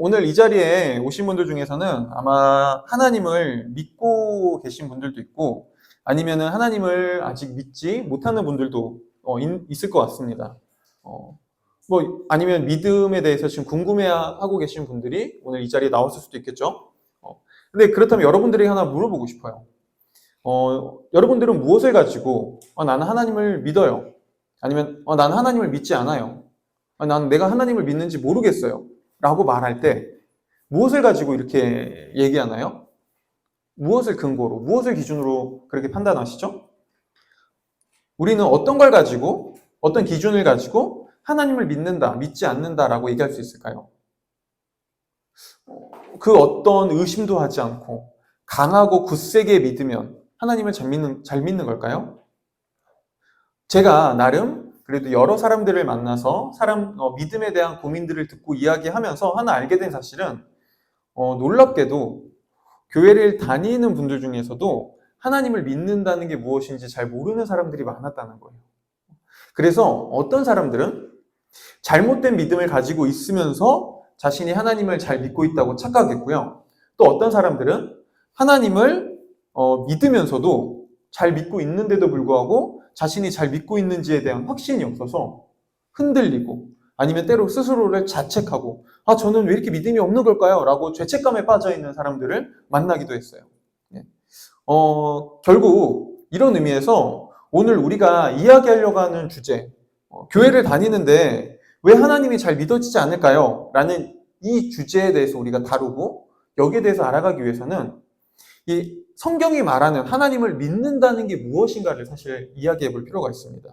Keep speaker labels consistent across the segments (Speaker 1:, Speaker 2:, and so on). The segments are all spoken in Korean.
Speaker 1: 오늘 이 자리에 오신 분들 중에서는 아마 하나님을 믿고 계신 분들도 있고 아니면은 하나님을 아직 믿지 못하는 분들도 있을 것 같습니다. 아니면 믿음에 대해서 지금 궁금해하고 계신 분들이 오늘 이 자리에 나왔을 수도 있겠죠. 근데 그렇다면 여러분들에게 하나 물어보고 싶어요. 여러분들은 무엇을 가지고 나는 하나님을 믿어요. 아니면 나는 하나님을 믿지 않아요. 나는 내가 하나님을 믿는지 모르겠어요. 라고 말할 때 무엇을 가지고 이렇게 얘기하나요? 무엇을 근거로, 무엇을 기준으로 그렇게 판단하시죠? 우리는 어떤 걸 가지고, 어떤 기준을 가지고 하나님을 믿는다, 믿지 않는다라고 얘기할 수 있을까요? 그 어떤 의심도 하지 않고 강하고 굳세게 믿으면 하나님을 잘 믿는 걸까요? 제가 나름 그래도 여러 사람들을 만나서 믿음에 대한 고민들을 듣고 이야기하면서 하나 알게 된 사실은 놀랍게도 교회를 다니는 분들 중에서도 하나님을 믿는다는 게 무엇인지 잘 모르는 사람들이 많았다는 거예요. 그래서 어떤 사람들은 잘못된 믿음을 가지고 있으면서 자신이 하나님을 잘 믿고 있다고 착각했고요. 또 어떤 사람들은 하나님을 믿으면서도 잘 믿고 있는데도 불구하고 자신이 잘 믿고 있는지에 대한 확신이 없어서 흔들리고 아니면 때로 스스로를 자책하고 저는 왜 이렇게 믿음이 없는 걸까요? 라고 죄책감에 빠져있는 사람들을 만나기도 했어요. 결국 이런 의미에서 오늘 우리가 이야기하려고 하는 주제, 교회를 다니는데 왜 하나님이 잘 믿어지지 않을까요? 라는 이 주제에 대해서 우리가 다루고 여기에 대해서 알아가기 위해서는 이 성경이 말하는 하나님을 믿는다는 게 무엇인가를 사실 이야기해 볼 필요가 있습니다.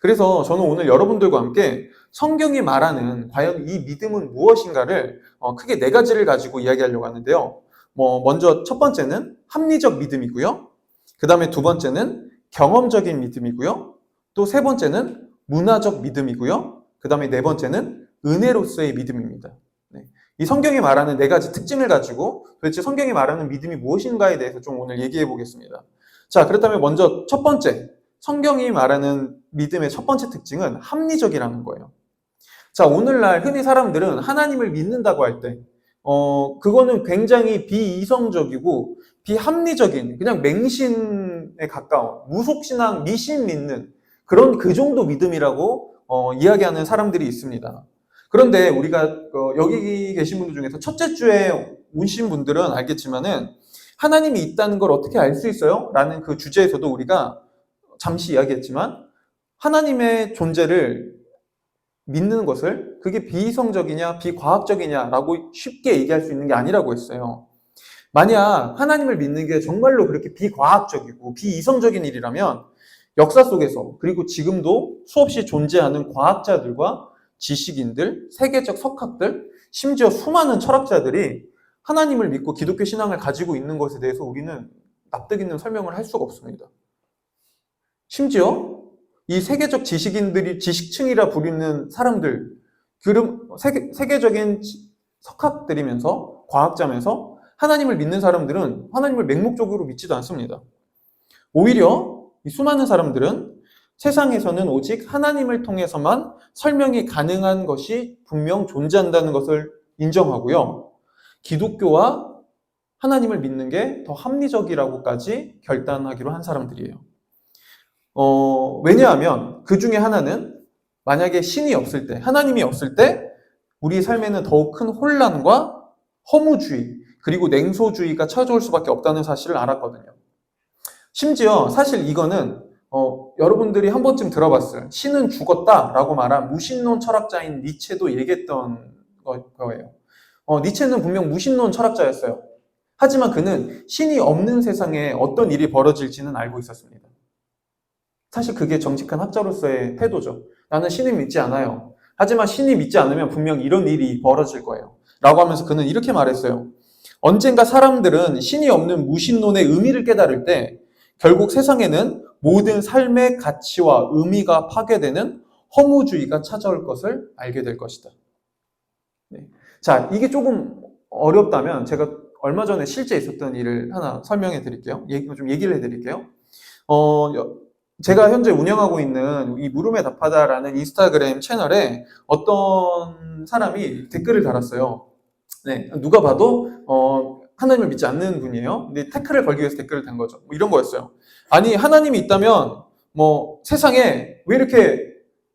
Speaker 1: 그래서 저는 오늘 여러분들과 함께 성경이 말하는 과연 이 믿음은 무엇인가를 크게 4가지를 가지고 이야기하려고 하는데요. 먼저 첫 번째는 합리적 믿음이고요. 그 다음에 두 번째는 경험적인 믿음이고요. 또 세 번째는 문화적 믿음이고요. 그 다음에 네 번째는 은혜로서의 믿음입니다. 이 성경이 말하는 4가지 특징을 가지고 도대체 성경이 말하는 믿음이 무엇인가에 대해서 좀 오늘 얘기해 보겠습니다. 자, 그렇다면 먼저 첫 번째, 성경이 말하는 믿음의 첫 번째 특징은 합리적이라는 거예요. 자, 오늘날 흔히 사람들은 하나님을 믿는다고 할 때, 그거는 굉장히 비이성적이고 비합리적인, 그냥 맹신에 가까운, 무속신앙, 미신 믿는 그런 그 정도 믿음이라고 이야기하는 사람들이 있습니다. 그런데 우리가 여기 계신 분들 중에서 첫째 주에 오신 분들은 알겠지만은 하나님이 있다는 걸 어떻게 알 수 있어요? 라는 그 주제에서도 우리가 잠시 이야기했지만 하나님의 존재를 믿는 것을 그게 비이성적이냐 비과학적이냐라고 쉽게 얘기할 수 있는 게 아니라고 했어요. 만약 하나님을 믿는 게 정말로 그렇게 비과학적이고 비이성적인 일이라면 역사 속에서 그리고 지금도 수없이 존재하는 과학자들과 지식인들, 세계적 석학들, 심지어 수많은 철학자들이 하나님을 믿고 기독교 신앙을 가지고 있는 것에 대해서 우리는 납득 있는 설명을 할 수가 없습니다. 심지어 이 세계적 지식인들이 지식층이라 부르는 사람들, 세계적인 석학들이면서 과학자면서 하나님을 믿는 사람들은 하나님을 맹목적으로 믿지도 않습니다. 오히려 이 수많은 사람들은 세상에서는 오직 하나님을 통해서만 설명이 가능한 것이 분명 존재한다는 것을 인정하고요. 기독교와 하나님을 믿는 게 더 합리적이라고까지 결단하기로 한 사람들이에요. 왜냐하면 그 중에 하나는 만약에 신이 없을 때, 하나님이 없을 때 우리 삶에는 더욱 큰 혼란과 허무주의, 그리고 냉소주의가 찾아올 수밖에 없다는 사실을 알았거든요. 심지어 사실 이거는 여러분들이 한 번쯤 들어봤어요. 신은 죽었다라고 말한 무신론 철학자인 니체도 얘기했던 거예요. 니체는 분명 무신론 철학자였어요. 하지만 그는 신이 없는 세상에 어떤 일이 벌어질지는 알고 있었습니다. 사실 그게 정직한 학자로서의 태도죠. 나는 신을 믿지 않아요. 하지만 신이 믿지 않으면 분명 이런 일이 벌어질 거예요. 라고 하면서 그는 이렇게 말했어요. 언젠가 사람들은 신이 없는 무신론의 의미를 깨달을 때 결국 세상에는 모든 삶의 가치와 의미가 파괴되는 허무주의가 찾아올 것을 알게 될 것이다. 네. 자, 이게 조금 어렵다면 제가 얼마 전에 실제 있었던 일을 하나 설명해 드릴게요. 좀 얘기를 해 드릴게요. 제가 현재 운영하고 있는 이 물음에 답하다라는 인스타그램 채널에 어떤 사람이 댓글을 달았어요. 네, 누가 봐도 하나님을 믿지 않는 분이에요. 근데 태클을 걸기 위해서 댓글을 단 거죠. 뭐 이런 거였어요. 아니 하나님이 있다면 뭐 세상에 왜 이렇게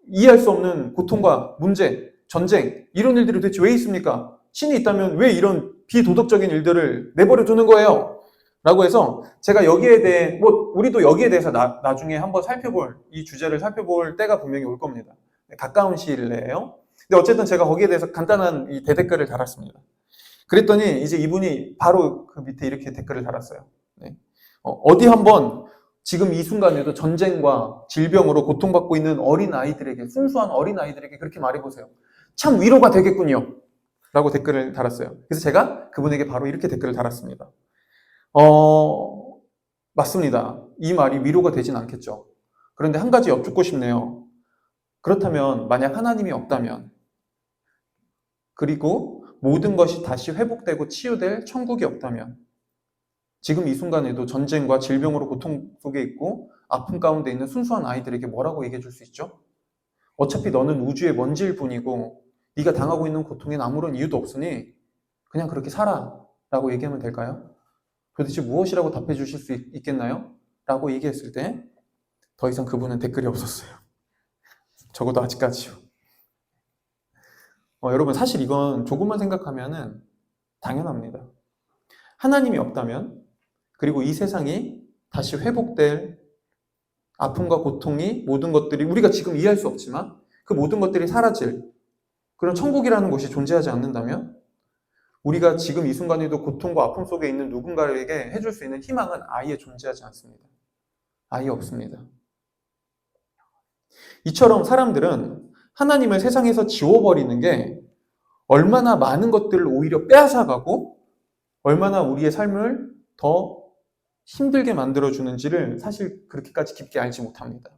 Speaker 1: 이해할 수 없는 고통과 문제, 전쟁 이런 일들이 도대체 왜 있습니까? 신이 있다면 왜 이런 비도덕적인 일들을 내버려 두는 거예요? 라고 해서 제가 여기에 대해 뭐 우리도 여기에 대해서 나중에 한번 살펴볼 이 주제를 살펴볼 때가 분명히 올 겁니다. 가까운 시일 내에요. 근데 어쨌든 제가 거기에 대해서 간단한 이 대댓글을 달았습니다. 그랬더니 이제 이분이 바로 그 밑에 이렇게 댓글을 달았어요. 네. 어디 한번 지금 이 순간에도 전쟁과 질병으로 고통받고 있는 어린 아이들에게, 순수한 어린 아이들에게 그렇게 말해보세요. 참 위로가 되겠군요. 라고 댓글을 달았어요. 그래서 제가 그분에게 바로 이렇게 댓글을 달았습니다. 맞습니다. 이 말이 위로가 되진 않겠죠. 그런데 한 가지 여쭙고 싶네요. 그렇다면 만약 하나님이 없다면 그리고 모든 것이 다시 회복되고 치유될 천국이 없다면 지금 이 순간에도 전쟁과 질병으로 고통 속에 있고 아픔 가운데 있는 순수한 아이들에게 뭐라고 얘기해 줄 수 있죠? 어차피 너는 우주의 먼지일 뿐이고 네가 당하고 있는 고통엔 아무런 이유도 없으니 그냥 그렇게 살아 라고 얘기하면 될까요? 도대체 무엇이라고 답해 주실 수 있겠나요? 라고 얘기했을 때 더 이상 그분은 댓글이 없었어요. 적어도 아직까지요. 여러분 사실 이건 조금만 생각하면은 당연합니다. 하나님이 없다면 그리고 이 세상이 다시 회복될 아픔과 고통이 모든 것들이 우리가 지금 이해할 수 없지만 그 모든 것들이 사라질 그런 천국이라는 곳이 존재하지 않는다면 우리가 지금 이 순간에도 고통과 아픔 속에 있는 누군가에게 해줄 수 있는 희망은 아예 존재하지 않습니다. 아예 없습니다. 이처럼 사람들은 하나님을 세상에서 지워버리는 게 얼마나 많은 것들을 오히려 빼앗아가고 얼마나 우리의 삶을 더 힘들게 만들어주는지를 사실 그렇게까지 깊게 알지 못합니다.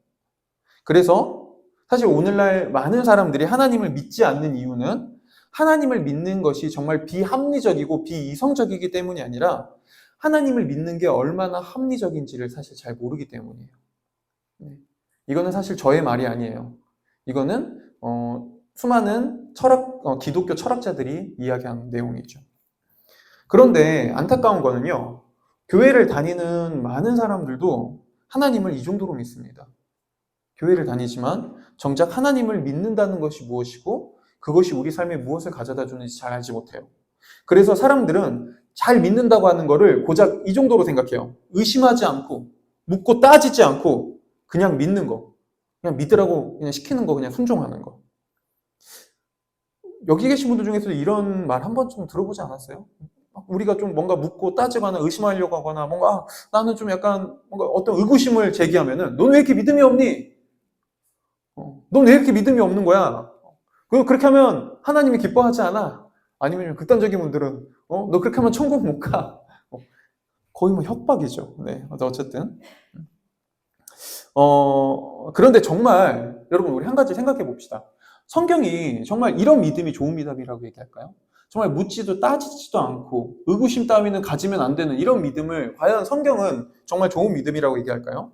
Speaker 1: 그래서 사실 오늘날 많은 사람들이 하나님을 믿지 않는 이유는 하나님을 믿는 것이 정말 비합리적이고 비이성적이기 때문이 아니라 하나님을 믿는 게 얼마나 합리적인지를 사실 잘 모르기 때문이에요. 이거는 사실 저의 말이 아니에요. 이거는 수많은 기독교 철학자들이 이야기한 내용이죠. 그런데 안타까운 거는요. 교회를 다니는 많은 사람들도 하나님을 이 정도로 믿습니다. 교회를 다니지만 정작 하나님을 믿는다는 것이 무엇이고 그것이 우리 삶에 무엇을 가져다 주는지 잘 알지 못해요. 그래서 사람들은 잘 믿는다고 하는 거를 고작 이 정도로 생각해요. 의심하지 않고 묻고 따지지 않고 그냥 믿는 거. 그냥 믿으라고 그냥 시키는 거 그냥 순종하는 거. 여기 계신 분들 중에서도 이런 말 한 번쯤 들어보지 않았어요? 우리가 좀 뭔가 묻고 따지거나 의심하려고 하거나 뭔가 나는 좀 약간 뭔가 어떤 의구심을 제기하면은 넌 왜 이렇게 믿음이 없니? 넌 왜 이렇게 믿음이 없는 거야? 그렇게 하면 하나님이 기뻐하지 않아. 아니면 극단적인 분들은 너 그렇게 하면 천국 못 가. 거의 뭐 협박이죠. 네, 어쨌든 그런데 정말 여러분 우리 한 가지 생각해 봅시다. 성경이 정말 이런 믿음이 좋은 믿음이라고 얘기할까요? 정말 묻지도 따지지도 않고 의구심 따위는 가지면 안 되는 이런 믿음을 과연 성경은 정말 좋은 믿음이라고 얘기할까요?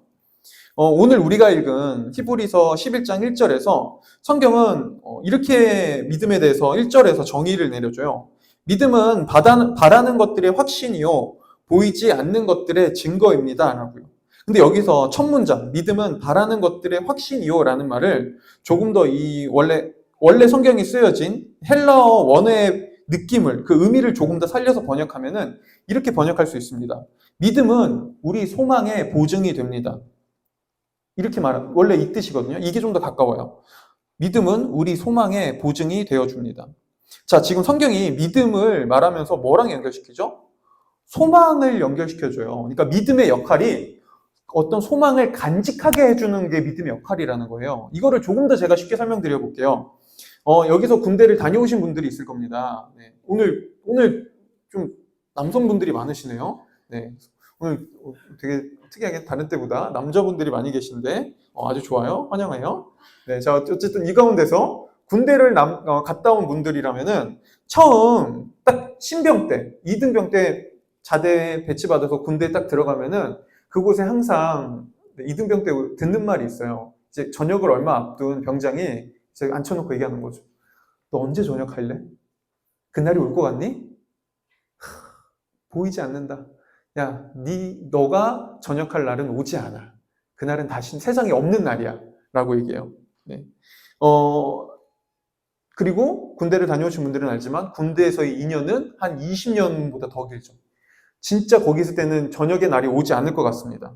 Speaker 1: 오늘 우리가 읽은 히브리서 11장 1절에서 성경은 이렇게 믿음에 대해서 1절에서 정의를 내려줘요. 믿음은 바라는 것들의 확신이요 보이지 않는 것들의 증거입니다 라고요. 근데 여기서 첫 문장 믿음은 바라는 것들의 확신이요 라는 말을 조금 더 이 원래 성경이 쓰여진 헬라어 원어의 느낌을 그 의미를 조금 더 살려서 번역하면은 이렇게 번역할 수 있습니다. 믿음은 우리 소망의 보증이 됩니다. 이렇게 원래 이 뜻이거든요. 이게 좀 더 가까워요. 믿음은 우리 소망의 보증이 되어줍니다. 자, 지금 성경이 믿음을 말하면서 뭐랑 연결시키죠? 소망을 연결시켜줘요. 그러니까 믿음의 역할이 어떤 소망을 간직하게 해주는 게 믿음의 역할이라는 거예요. 이거를 조금 더 제가 쉽게 설명드려 볼게요. 여기서 군대를 다녀오신 분들이 있을 겁니다. 네. 오늘 좀 남성분들이 많으시네요. 네. 오늘 되게 특이하게 다른 때보다 남자분들이 많이 계신데 아주 좋아요. 환영해요. 네, 자 어쨌든 이 가운데서 군대를 갔다 온 분들이라면은 처음 딱 신병 때, 이등병 때 자대 배치받아서 군대에 딱 들어가면은 그곳에 항상 이등병 때 듣는 말이 있어요. 이제 저녁을 얼마 앞둔 병장이 이제 앉혀놓고 얘기하는 거죠. 너 언제 전역할래? 그날이 올 것 같니? 보이지 않는다. 야, 너가 전역할 날은 오지 않아. 그날은 다시 세상에 없는 날이야. 라고 얘기해요. 네. 그리고 군대를 다녀오신 분들은 알지만 군대에서의 2년은 한 20년보다 더 길죠. 진짜 거기 있을 때는 저녁의 날이 오지 않을 것 같습니다.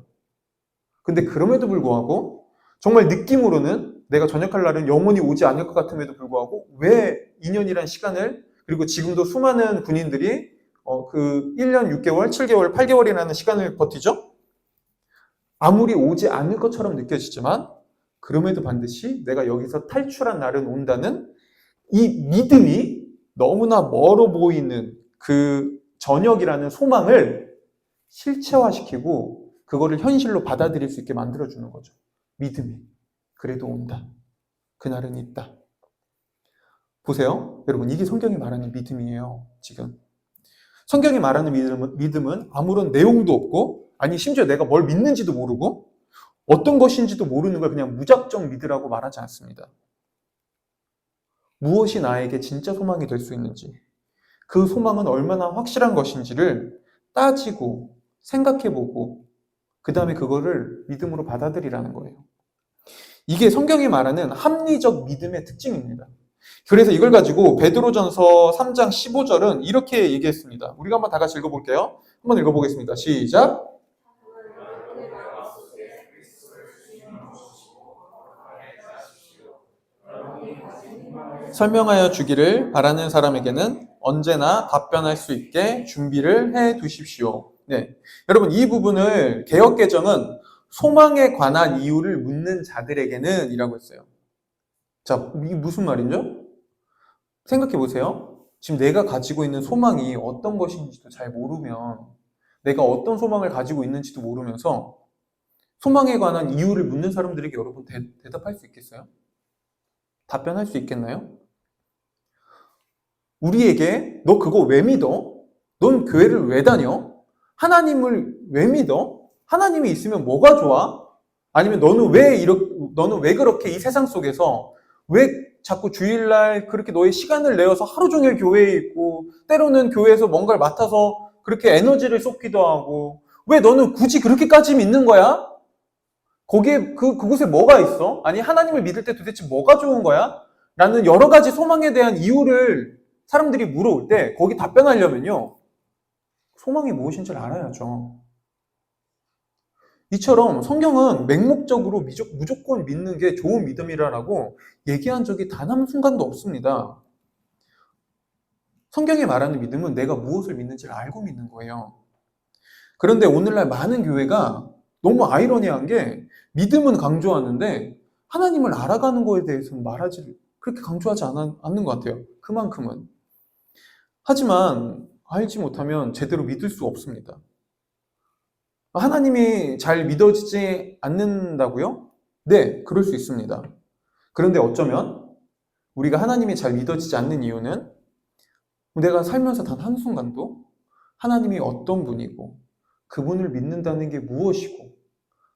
Speaker 1: 근데 그럼에도 불구하고 정말 느낌으로는 내가 전역할 날은 영원히 오지 않을 것 같음에도 불구하고 왜 2년이란 시간을, 그리고 지금도 수많은 군인들이 그 1년 6개월, 7개월, 8개월이라는 시간을 버티죠? 아무리 오지 않을 것처럼 느껴지지만 그럼에도 반드시 내가 여기서 탈출한 날은 온다는 이 믿음이 너무나 멀어 보이는 그 저녁이라는 소망을 실체화시키고 그거를 현실로 받아들일 수 있게 만들어주는 거죠. 믿음이. 그래도 온다. 그날은 있다. 보세요. 여러분, 이게 성경이 말하는 믿음이에요. 지금. 성경이 말하는 믿음은 아무런 내용도 없고, 아니 심지어 내가 뭘 믿는지도 모르고 어떤 것인지도 모르는 걸 그냥 무작정 믿으라고 말하지 않습니다. 무엇이 나에게 진짜 소망이 될 수 있는지, 그 소망은 얼마나 확실한 것인지를 따지고 생각해보고 그 다음에 그거를 믿음으로 받아들이라는 거예요. 이게 성경이 말하는 합리적 믿음의 특징입니다. 그래서 이걸 가지고 베드로전서 3장 15절은 이렇게 얘기했습니다. 우리가 한번 다 같이 읽어볼게요. 한번 읽어보겠습니다. 시작. 설명하여 주기를 바라는 사람에게는 언제나 답변할 수 있게 준비를 해 두십시오. 네. 여러분, 이 부분을 개역개정은 소망에 관한 이유를 묻는 자들에게는 이라고 했어요. 자, 이게 무슨 말이죠? 생각해 보세요. 지금 내가 가지고 있는 소망이 어떤 것인지도 잘 모르면, 내가 어떤 소망을 가지고 있는지도 모르면서 소망에 관한 이유를 묻는 사람들에게 여러분 대답할 수 있겠어요? 답변할 수 있겠나요? 우리에게 너 그거 왜 믿어? 넌 교회를 왜 다녀? 하나님을 왜 믿어? 하나님이 있으면 뭐가 좋아? 아니면 너는 왜 그렇게 이 세상 속에서 왜 자꾸 주일날 그렇게 너의 시간을 내어서 하루 종일 교회에 있고 때로는 교회에서 뭔가를 맡아서 그렇게 에너지를 쏟기도 하고 왜 너는 굳이 그렇게까지 믿는 거야? 거기에 그곳에 뭐가 있어? 아니 하나님을 믿을 때 도대체 뭐가 좋은 거야? 라는 여러 가지 소망에 대한 이유를 사람들이 물어올 때 거기 답변하려면요. 소망이 무엇인지를 알아야죠. 이처럼 성경은 맹목적으로 무조건 믿는 게 좋은 믿음이라고 얘기한 적이 단 한순간도 없습니다. 성경이 말하는 믿음은 내가 무엇을 믿는지를 알고 믿는 거예요. 그런데 오늘날 많은 교회가 너무 아이러니한 게 믿음은 강조하는데 하나님을 알아가는 거에 대해서는 그렇게 강조하지 않는 것 같아요. 그만큼은. 하지만 알지 못하면 제대로 믿을 수 없습니다. 하나님이 잘 믿어지지 않는다고요? 네, 그럴 수 있습니다. 그런데 어쩌면 우리가 하나님이 잘 믿어지지 않는 이유는 내가 살면서 단 한순간도 하나님이 어떤 분이고 그분을 믿는다는 게 무엇이고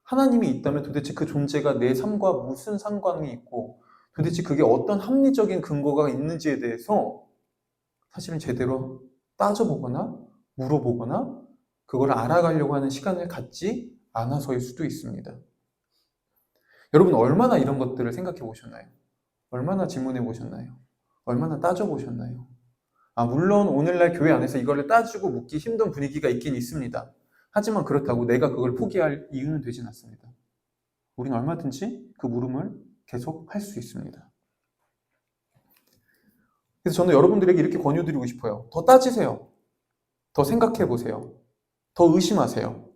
Speaker 1: 하나님이 있다면 도대체 그 존재가 내 삶과 무슨 상관이 있고 도대체 그게 어떤 합리적인 근거가 있는지에 대해서 사실은 제대로 따져보거나 물어보거나 그걸 알아가려고 하는 시간을 갖지 않아서일 수도 있습니다. 여러분 얼마나 이런 것들을 생각해 보셨나요? 얼마나 질문해 보셨나요? 얼마나 따져 보셨나요? 물론 오늘날 교회 안에서 이거를 따지고 묻기 힘든 분위기가 있긴 있습니다. 하지만 그렇다고 내가 그걸 포기할 이유는 되진 않습니다. 우리는 얼마든지 그 물음을 계속 할 수 있습니다. 그래서 저는 여러분들에게 이렇게 권유드리고 싶어요. 더 따지세요. 더 생각해 보세요. 더 의심하세요.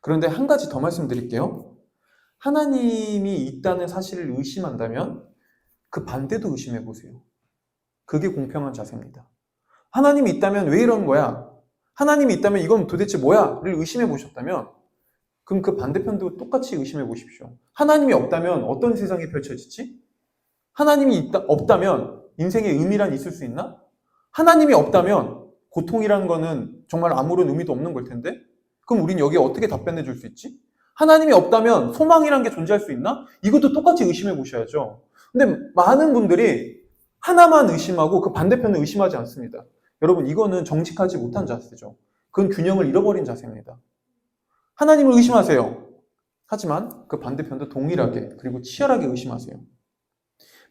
Speaker 1: 그런데 한 가지 더 말씀드릴게요. 하나님이 있다는 사실을 의심한다면 그 반대도 의심해 보세요. 그게 공평한 자세입니다. 하나님이 있다면 왜 이런 거야? 하나님이 있다면 이건 도대체 뭐야? 를 의심해 보셨다면 그럼 그 반대편도 똑같이 의심해 보십시오. 하나님이 없다면 어떤 세상이 펼쳐지지? 하나님이 없다면 인생에 의미란 있을 수 있나? 하나님이 없다면 고통이라는 거는 정말 아무런 의미도 없는 걸 텐데? 그럼 우린 여기에 어떻게 답변해 줄 수 있지? 하나님이 없다면 소망이란 게 존재할 수 있나? 이것도 똑같이 의심해 보셔야죠. 근데 많은 분들이 하나만 의심하고 그 반대편을 의심하지 않습니다. 여러분, 이거는 정직하지 못한 자세죠. 그건 균형을 잃어버린 자세입니다. 하나님을 의심하세요. 하지만 그 반대편도 동일하게 그리고 치열하게 의심하세요.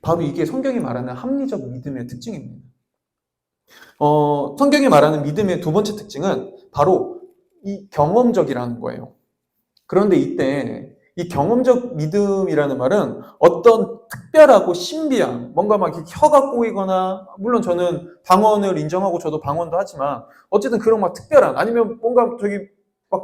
Speaker 1: 바로 이게 성경이 말하는 합리적 믿음의 특징입니다. 성경이 말하는 믿음의 두 번째 특징은 바로 이 경험적이라는 거예요. 그런데 이때 이 경험적 믿음이라는 말은 어떤 특별하고 신비한, 뭔가 막 혀가 꼬이거나, 물론 저는 방언을 인정하고 저도 방언도 하지만, 어쨌든 그런 막 특별한, 아니면 뭔가 저기 막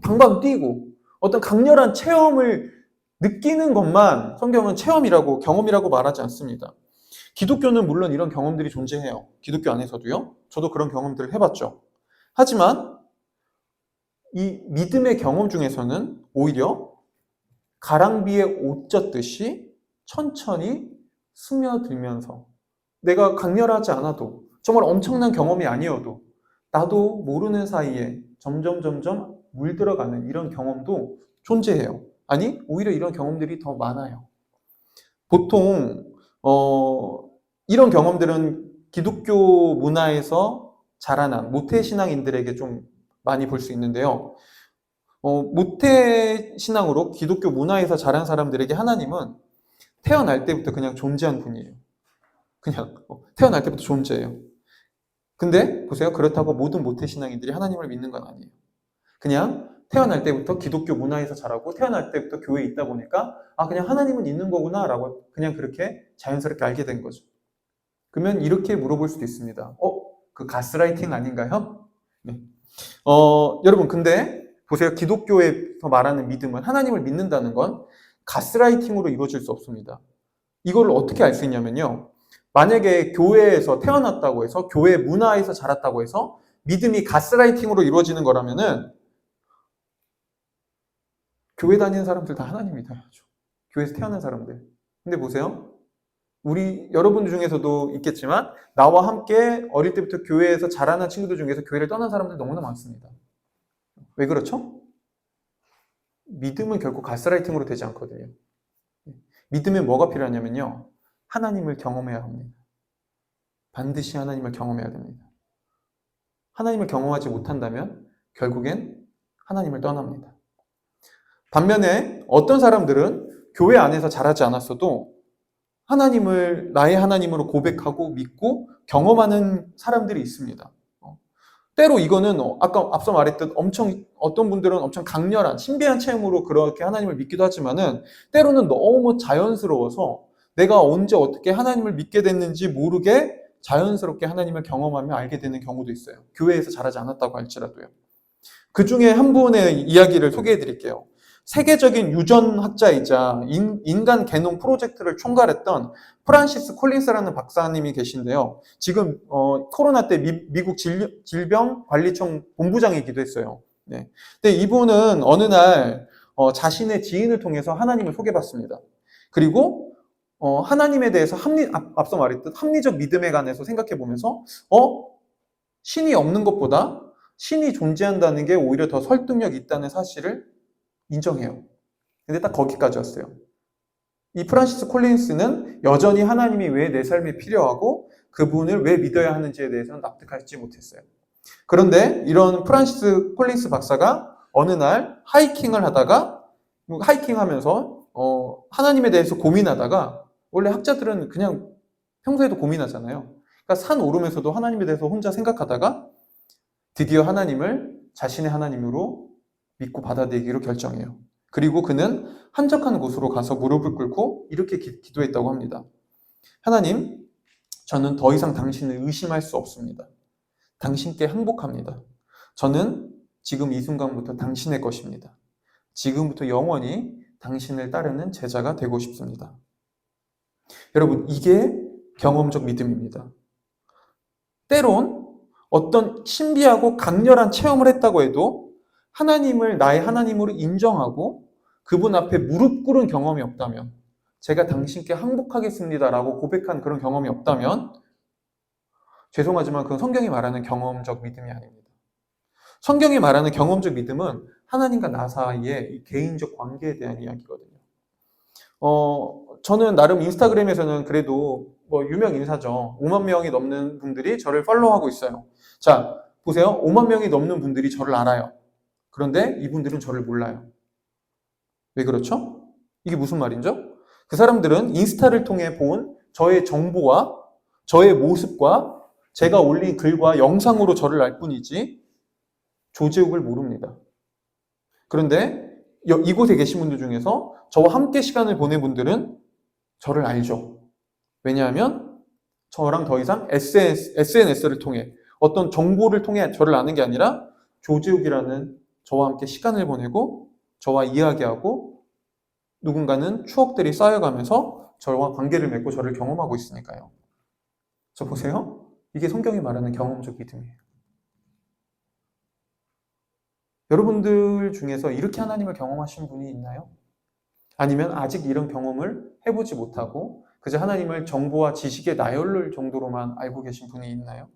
Speaker 1: 방방 뛰고, 어떤 강렬한 체험을 느끼는 것만 성경은 체험이라고, 경험이라고 말하지 않습니다. 기독교는 물론 이런 경험들이 존재해요. 기독교 안에서도요. 저도 그런 경험들을 해봤죠. 하지만 이 믿음의 경험 중에서는 오히려 가랑비에 옷 젖듯이 천천히 스며들면서 내가 강렬하지 않아도 정말 엄청난 경험이 아니어도 나도 모르는 사이에 점점 물들어가는 이런 경험도 존재해요. 아니, 오히려 이런 경험들이 더 많아요. 보통 이런 경험들은 기독교 문화에서 자라난 모태신앙인들에게 좀 많이 볼 수 있는데요. 모태신앙으로 기독교 문화에서 자란 사람들에게 하나님은 태어날 때부터 그냥 존재한 분이에요. 그냥 태어날 때부터 존재해요. 근데 보세요. 그렇다고 모든 모태신앙인들이 하나님을 믿는 건 아니에요. 그냥 태어날 때부터 기독교 문화에서 자라고 태어날 때부터 교회에 있다 보니까 그냥 하나님은 있는 거구나 라고 그냥 그렇게 자연스럽게 알게 된 거죠. 그러면 이렇게 물어볼 수도 있습니다. 그 가스라이팅 아닌가요? 네. 여러분, 근데 보세요. 기독교에서 말하는 믿음은, 하나님을 믿는다는 건 가스라이팅으로 이루어질 수 없습니다. 이걸 어떻게 알 수 있냐면요. 만약에 교회에서 태어났다고 해서, 교회 문화에서 자랐다고 해서 믿음이 가스라이팅으로 이루어지는 거라면은 교회 다니는 사람들 다 하나님 믿어야죠. 교회에서 태어난 사람들. 근데 보세요. 여러분 중에서도 있겠지만 나와 함께 어릴 때부터 교회에서 자라난 친구들 중에서 교회를 떠난 사람들 너무나 많습니다. 왜 그렇죠? 믿음은 결코 가스라이팅으로 되지 않거든요. 믿음에 뭐가 필요하냐면요. 하나님을 경험해야 합니다. 반드시 하나님을 경험해야 됩니다. 하나님을 경험하지 못한다면 결국엔 하나님을 떠납니다. 반면에 어떤 사람들은 교회 안에서 자라지 않았어도 하나님을 나의 하나님으로 고백하고 믿고 경험하는 사람들이 있습니다. 때로 이거는 아까 앞서 말했듯 어떤 분들은 엄청 강렬한 신비한 체험으로 그렇게 하나님을 믿기도 하지만은 때로는 너무 자연스러워서 내가 언제 어떻게 하나님을 믿게 됐는지 모르게 자연스럽게 하나님을 경험하며 알게 되는 경우도 있어요. 교회에서 자라지 않았다고 할지라도요. 그 중에 한 분의 이야기를 소개해 드릴게요. 세계적인 유전학자이자 인간 게놈 프로젝트를 총괄했던 프란시스 콜린스라는 박사님이 계신데요. 지금 코로나 때 미국 질병관리청 본부장이기도 했어요. 네. 근데 이분은 어느 날 자신의 지인을 통해서 하나님을 소개받습니다. 그리고 하나님에 대해서 앞서 말했듯 합리적 믿음에 관해서 생각해 보면서 신이 없는 것보다 신이 존재한다는 게 오히려 더 설득력이 있다는 사실을 인정해요. 근데 딱 거기까지였어요. 이 프란시스 콜린스는 여전히 하나님이 왜 내 삶에 필요하고 그분을 왜 믿어야 하는지에 대해서는 납득하지 못했어요. 그런데 이런 프란시스 콜린스 박사가 어느 날 하이킹을 하다가 하이킹하면서 하나님에 대해서 고민하다가 원래 학자들은 그냥 평소에도 고민하잖아요. 그러니까 산 오르면서도 하나님에 대해서 혼자 생각하다가 드디어 하나님을 자신의 하나님으로 믿고 받아들이기로 결정해요. 그리고 그는 한적한 곳으로 가서 무릎을 꿇고 이렇게 기도했다고 합니다. 하나님, 저는 더 이상 당신을 의심할 수 없습니다. 당신께 항복합니다. 저는 지금 이 순간부터 당신의 것입니다. 지금부터 영원히 당신을 따르는 제자가 되고 싶습니다. 여러분, 이게 경험적 믿음입니다. 때론 어떤 신비하고 강렬한 체험을 했다고 해도 하나님을 나의 하나님으로 인정하고 그분 앞에 무릎 꿇은 경험이 없다면, 제가 당신께 항복하겠습니다라고 고백한 그런 경험이 없다면 죄송하지만 그건 성경이 말하는 경험적 믿음이 아닙니다. 성경이 말하는 경험적 믿음은 하나님과 나 사이의 개인적 관계에 대한 이야기거든요. 저는 나름 인스타그램에서는 그래도 뭐 유명 인사죠. 5만 명이 넘는 분들이 저를 팔로우하고 있어요. 자, 보세요. 5만 명이 넘는 분들이 저를 알아요. 그런데 이분들은 저를 몰라요. 왜 그렇죠? 이게 무슨 말이죠? 그 사람들은 인스타를 통해 본 저의 정보와 저의 모습과 제가 올린 글과 영상으로 저를 알 뿐이지 조재욱을 모릅니다. 그런데 이곳에 계신 분들 중에서 저와 함께 시간을 보낸 분들은 저를 알죠. 왜냐하면 저랑 더 이상 SNS를 통해 어떤 정보를 통해 저를 아는 게 아니라 조재욱이라는 저와 함께 시간을 보내고 저와 이야기하고 누군가는 추억들이 쌓여가면서 저와 관계를 맺고 저를 경험하고 있으니까요. 저 보세요. 이게 성경이 말하는 경험적 믿음이에요. 여러분들 중에서 이렇게 하나님을 경험하신 분이 있나요? 아니면 아직 이런 경험을 해보지 못하고 그저 하나님을 정보와 지식의 나열을 정도로만 알고 계신 분이 있나요?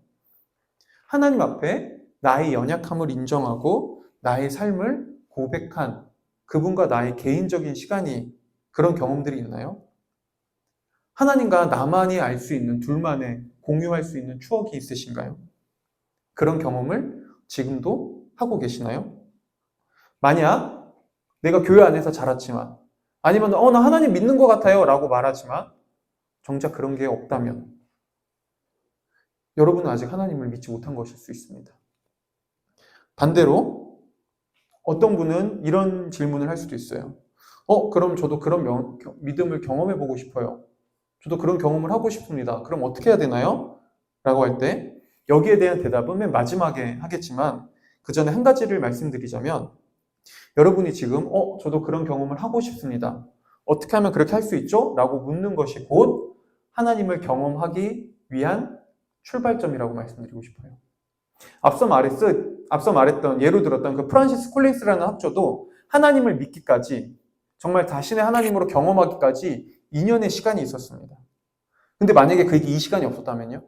Speaker 1: 하나님 앞에 나의 연약함을 인정하고 나의 삶을 고백한 그분과 나의 개인적인 시간이 그런 경험들이 있나요? 하나님과 나만이 알 수 있는 둘만의 공유할 수 있는 추억이 있으신가요? 그런 경험을 지금도 하고 계시나요? 만약 내가 교회 안에서 자랐지만 아니면 나 하나님 믿는 것 같아요 라고 말하지만 정작 그런 게 없다면 여러분은 아직 하나님을 믿지 못한 것일 수 있습니다. 반대로 어떤 분은 이런 질문을 할 수도 있어요. 그럼 저도 그런 믿음을 경험해 보고 싶어요. 저도 그런 경험을 하고 싶습니다. 그럼 어떻게 해야 되나요? 라고 할 때 여기에 대한 대답은 맨 마지막에 하겠지만 그 전에 한 가지를 말씀드리자면 여러분이 지금 저도 그런 경험을 하고 싶습니다. 어떻게 하면 그렇게 할 수 있죠? 라고 묻는 것이 곧 하나님을 경험하기 위한 출발점이라고 말씀드리고 싶어요. 앞서 말했던 예로 들었던 그 프란시스 콜린스라는 학조도 하나님을 믿기까지 정말 자신의 하나님으로 경험하기까지 2년의 시간이 있었습니다. 근데 만약에 그에게 이 시간이 없었다면요?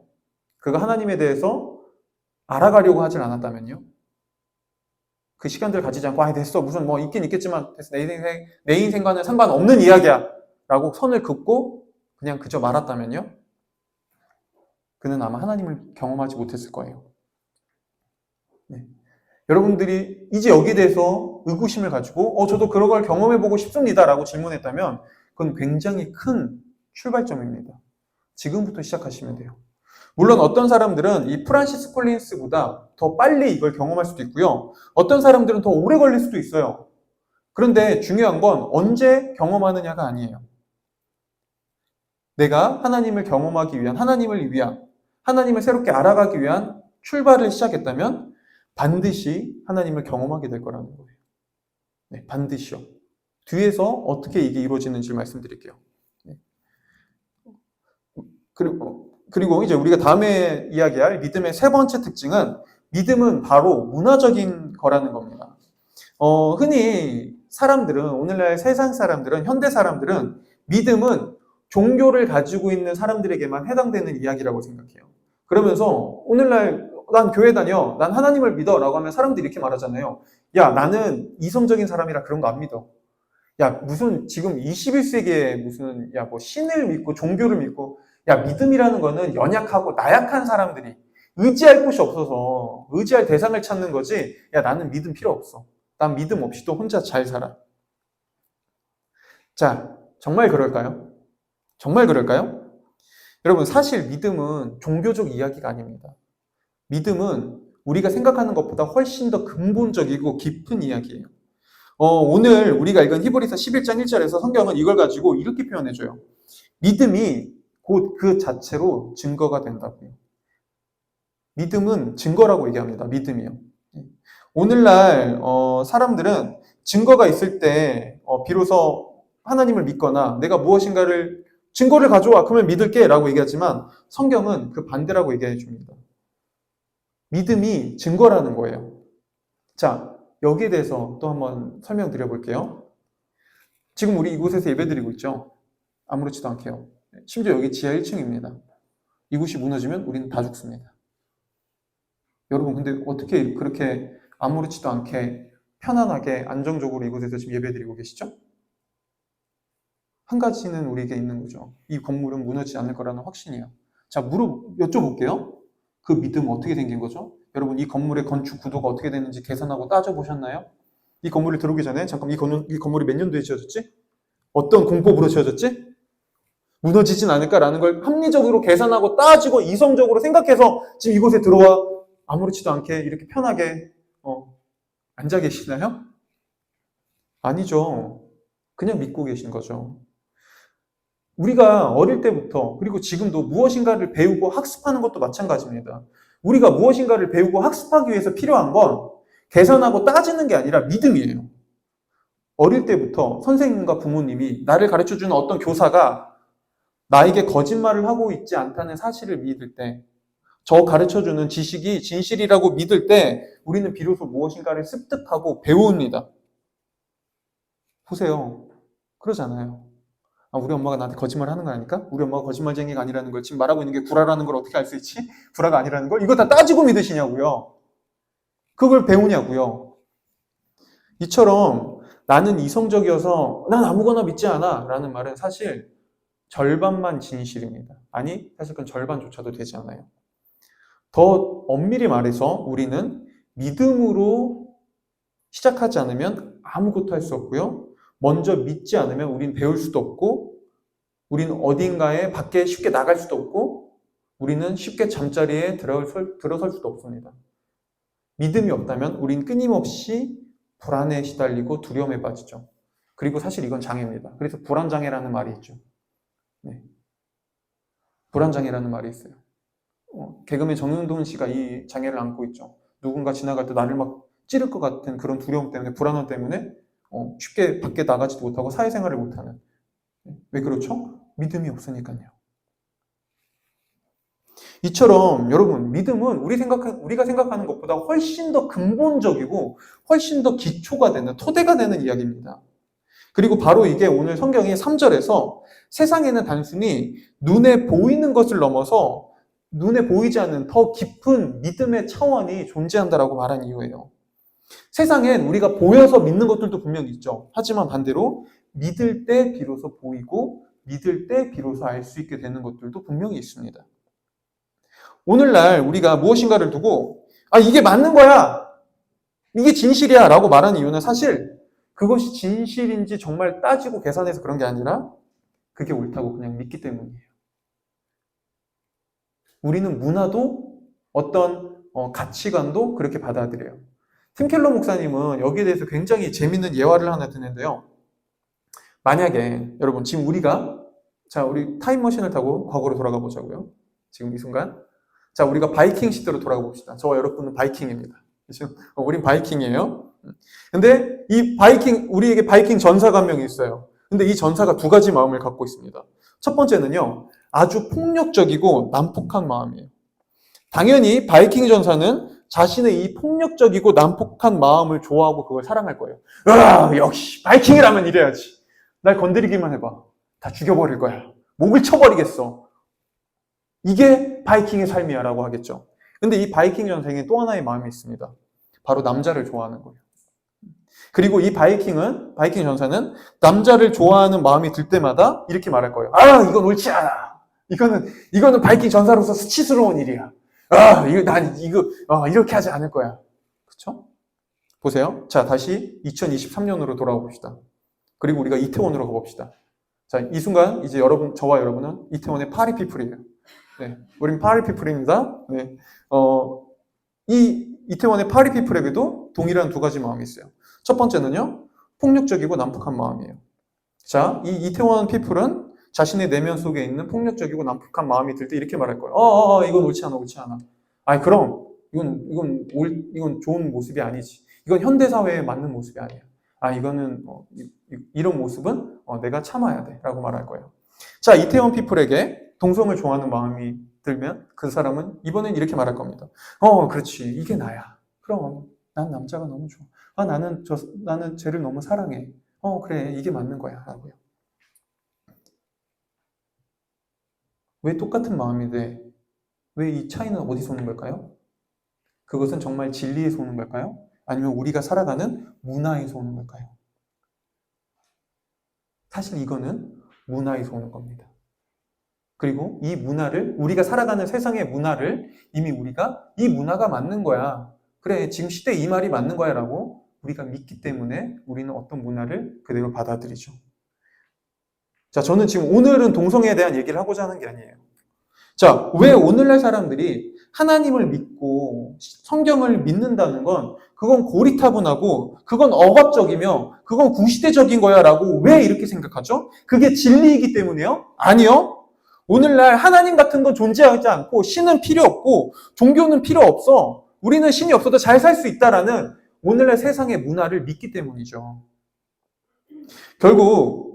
Speaker 1: 그가 하나님에 대해서 알아가려고 하질 않았다면요? 그 시간들 가지지 않고 됐어 무슨 뭐 있긴 있겠지만 됐어 내 인생과는 상관없는 이야기야 라고 선을 긋고 그냥 그저 말았다면요? 그는 아마 하나님을 경험하지 못했을 거예요. 네. 여러분들이 이제 여기에 대해서 의구심을 가지고 저도 그런 걸 경험해보고 싶습니다 라고 질문했다면 그건 굉장히 큰 출발점입니다. 지금부터 시작하시면 돼요. 물론 어떤 사람들은 이 프란시스 콜린스보다 더 빨리 이걸 경험할 수도 있고요. 어떤 사람들은 더 오래 걸릴 수도 있어요. 그런데 중요한 건 언제 경험하느냐가 아니에요. 내가 하나님을 경험하기 위한, 하나님을 새롭게 알아가기 위한 출발을 시작했다면 반드시 하나님을 경험하게 될 거라는 거예요. 네, 반드시요. 뒤에서 어떻게 이게 이루어지는지 말씀드릴게요. 네. 그리고 이제 우리가 다음에 이야기할 믿음의 세 번째 특징은 믿음은 바로 문화적인 거라는 겁니다. 흔히 오늘날 세상 사람들은, 현대 사람들은 믿음은 종교를 가지고 있는 사람들에게만 해당되는 이야기라고 생각해요. 그러면서 오늘날 난 교회 다녀, 난 하나님을 믿어 라고 하면 사람들이 이렇게 말하잖아요. 야, 나는 이성적인 사람이라 그런 거 안 믿어. 야, 무슨 지금 21세기에 무슨 뭐 신을 믿고 종교를 믿고 믿음이라는 거는 연약하고 나약한 사람들이 의지할 곳이 없어서 의지할 대상을 찾는 거지. 나는 믿음 필요 없어. 난 믿음 없이도 혼자 잘 살아. 자, 정말 그럴까요? 정말 그럴까요? 여러분, 사실 믿음은 종교적 이야기가 아닙니다. 믿음은 우리가 생각하는 것보다 훨씬 더 근본적이고 깊은 이야기예요. 오늘 우리가 읽은 히브리서 11장 1절에서 성경은 이걸 가지고 이렇게 표현해줘요. 믿음이 곧 그 자체로 증거가 된다고요. 믿음은 증거라고 얘기합니다. 믿음이요. 오늘날 사람들은 증거가 있을 때 비로소 하나님을 믿거나 내가 무엇인가를 증거를 가져와 그러면 믿을게 라고 얘기하지만 성경은 그 반대라고 얘기해 줍니다. 믿음이 증거라는 거예요. 자, 여기에 대해서 또 한번 설명드려 볼게요. 지금 우리 이곳에서 예배드리고 있죠. 아무렇지도 않게요. 심지어 여기 지하 1층입니다. 이곳이 무너지면 우리는 다 죽습니다. 여러분, 근데 어떻게 그렇게 아무렇지도 않게 편안하게 안정적으로 이곳에서 지금 예배드리고 계시죠? 한 가지는 우리에게 있는 거죠. 이 건물은 무너지지 않을 거라는 확신이에요. 자, 여쭤볼게요. 그 믿음은 어떻게 생긴 거죠? 여러분, 이 건물의 건축 구도가 어떻게 되는지 계산하고 따져보셨나요? 이 건물을 들어오기 전에, 잠깐, 이 건물이 몇 년도에 지어졌지? 어떤 공법으로 지어졌지? 무너지진 않을까라는 걸 합리적으로 계산하고 따지고 이성적으로 생각해서 지금 이곳에 들어와 아무렇지도 않게 이렇게 편하게 앉아 계시나요? 아니죠. 그냥 믿고 계신 거죠. 우리가 어릴 때부터 그리고 지금도 무엇인가를 배우고 학습하는 것도 마찬가지입니다. 우리가 무엇인가를 배우고 학습하기 위해서 필요한 건 계산하고 따지는 게 아니라 믿음이에요. 어릴 때부터 선생님과 부모님이 나를 가르쳐주는 어떤 교사가 나에게 거짓말을 하고 있지 않다는 사실을 믿을 때, 저 가르쳐주는 지식이 진실이라고 믿을 때 우리는 비로소 무엇인가를 습득하고 배웁니다. 보세요. 그러잖아요. 우리 엄마가 나한테 거짓말 하는 거 아닐까? 우리 엄마가 거짓말쟁이가 아니라는 걸 지금 말하고 있는 게 구라라는 걸 어떻게 알 수 있지? 구라가 아니라는 걸? 이거 다 따지고 믿으시냐고요? 그걸 배우냐고요? 이처럼 나는 이성적이어서 난 아무거나 믿지 않아 라는 말은 사실 절반만 진실입니다. 아니, 사실 그건 절반조차도 되지 않아요. 더 엄밀히 말해서 우리는 믿음으로 시작하지 않으면 아무것도 할 수 없고요. 먼저 믿지 않으면 우린 배울 수도 없고, 우리는 어딘가에 밖에 쉽게 나갈 수도 없고, 우리는 쉽게 잠자리에 들어설 수도 없습니다. 믿음이 없다면 우린 끊임없이 불안에 시달리고 두려움에 빠지죠. 그리고 사실 이건 장애입니다. 그래서 불안장애라는 말이 있죠. 네. 불안장애라는 말이 있어요. 개그맨 정윤돈 씨가 이 장애를 안고 있죠. 누군가 지나갈 때 나를 막 찌를 것 같은 그런 두려움 때문에, 불안함 때문에 쉽게 밖에 나가지도 못하고 사회생활을 못하는. 왜 그렇죠? 믿음이 없으니까요. 이처럼 여러분, 믿음은 우리가 생각하는 것보다 훨씬 더 근본적이고 훨씬 더 기초가 되는, 토대가 되는 이야기입니다. 그리고 바로 이게 오늘 성경이 3절에서 세상에는 단순히 눈에 보이는 것을 넘어서 눈에 보이지 않는 더 깊은 믿음의 차원이 존재한다라고 말한 이유예요. 세상엔 우리가 보여서 믿는 것들도 분명히 있죠. 하지만 반대로 믿을 때 비로소 보이고 믿을 때 비로소 알 수 있게 되는 것들도 분명히 있습니다. 오늘날 우리가 무엇인가를 두고 이게 맞는 거야, 이게 진실이야 라고 말하는 이유는 사실 그것이 진실인지 정말 따지고 계산해서 그런 게 아니라 그게 옳다고 그냥 믿기 때문이에요. 우리는 문화도 어떤 가치관도 그렇게 받아들여요. 팀 켈러 목사님은 여기에 대해서 굉장히 재밌는 예화를 하나 드는데요. 만약에 여러분 지금 우리 타임머신을 타고 과거로 돌아가 보자고요. 지금 이 순간. 자, 우리가 바이킹 시대로 돌아가 봅시다. 저와 여러분은 바이킹입니다. 그렇죠? 우린 바이킹이에요. 근데 우리에게 바이킹 전사가 한 명이 있어요. 근데 이 전사가 두 가지 마음을 갖고 있습니다. 첫 번째는요, 아주 폭력적이고 난폭한 마음이에요. 당연히 바이킹 전사는 자신의 이 폭력적이고 난폭한 마음을 좋아하고 그걸 사랑할 거예요. 역시 바이킹이라면 이래야지. 날 건드리기만 해봐. 다 죽여버릴 거야. 목을 쳐버리겠어. 이게 바이킹의 삶이야 라고 하겠죠. 근데 이 바이킹 전생에 또 하나의 마음이 있습니다. 바로 남자를 좋아하는 거예요. 그리고 이 바이킹 전사는 남자를 좋아하는 마음이 들 때마다 이렇게 말할 거예요. 이건 옳지 않아. 이거는 바이킹 전사로서 수치스러운 일이야. 이렇게 하지 않을 거야. 그쵸? 보세요. 자, 다시 2023년으로 돌아가 봅시다. 그리고 우리가 이태원으로 가봅시다. 자, 이 순간 이제 저와 여러분은 이태원의 파리피플이에요. 네, 우린 파리피플입니다. 네, 이 이태원의 파리피플에게도 동일한 두 가지 마음이 있어요. 첫 번째는요, 폭력적이고 난폭한 마음이에요. 자, 이 이태원 피플은 자신의 내면 속에 있는 폭력적이고 난폭한 마음이 들 때 이렇게 말할 거예요. 이건 옳지 않아. 그럼 이건 좋은 모습이 아니지. 이건 현대 사회에 맞는 모습이 아니야. 이거는 이런 모습은 내가 참아야 돼라고 말할 거예요. 자, 이태원 피플에게 동성을 좋아하는 마음이 들면 그 사람은 이번엔 이렇게 말할 겁니다. 그렇지, 이게 나야. 그럼 난 남자가 너무 좋아. 나는 쟤를 너무 사랑해. 그래, 이게 맞는 거야 라고요. 왜 똑같은 마음인데 왜 이 차이는 어디서 오는 걸까요? 그것은 정말 진리에서 오는 걸까요? 아니면 우리가 살아가는 문화에서 오는 걸까요? 사실 이거는 문화에서 오는 겁니다. 그리고 이 문화를, 우리가 살아가는 세상의 문화를 이미 우리가 이 문화가 맞는 거야. 그래, 지금 시대에 이 말이 맞는 거야 라고 우리가 믿기 때문에 우리는 어떤 문화를 그대로 받아들이죠. 자, 저는 지금 오늘은 동성애에 대한 얘기를 하고자 하는 게 아니에요. 자, 왜 오늘날 사람들이 하나님을 믿고 성경을 믿는다는 건 그건 고리타분하고 그건 억압적이며 그건 구시대적인 거야 라고 왜 이렇게 생각하죠? 그게 진리이기 때문이에요? 아니요. 오늘날 하나님 같은 건 존재하지 않고 신은 필요 없고 종교는 필요 없어. 우리는 신이 없어도 잘 살 수 있다라는 오늘날 세상의 문화를 믿기 때문이죠. 결국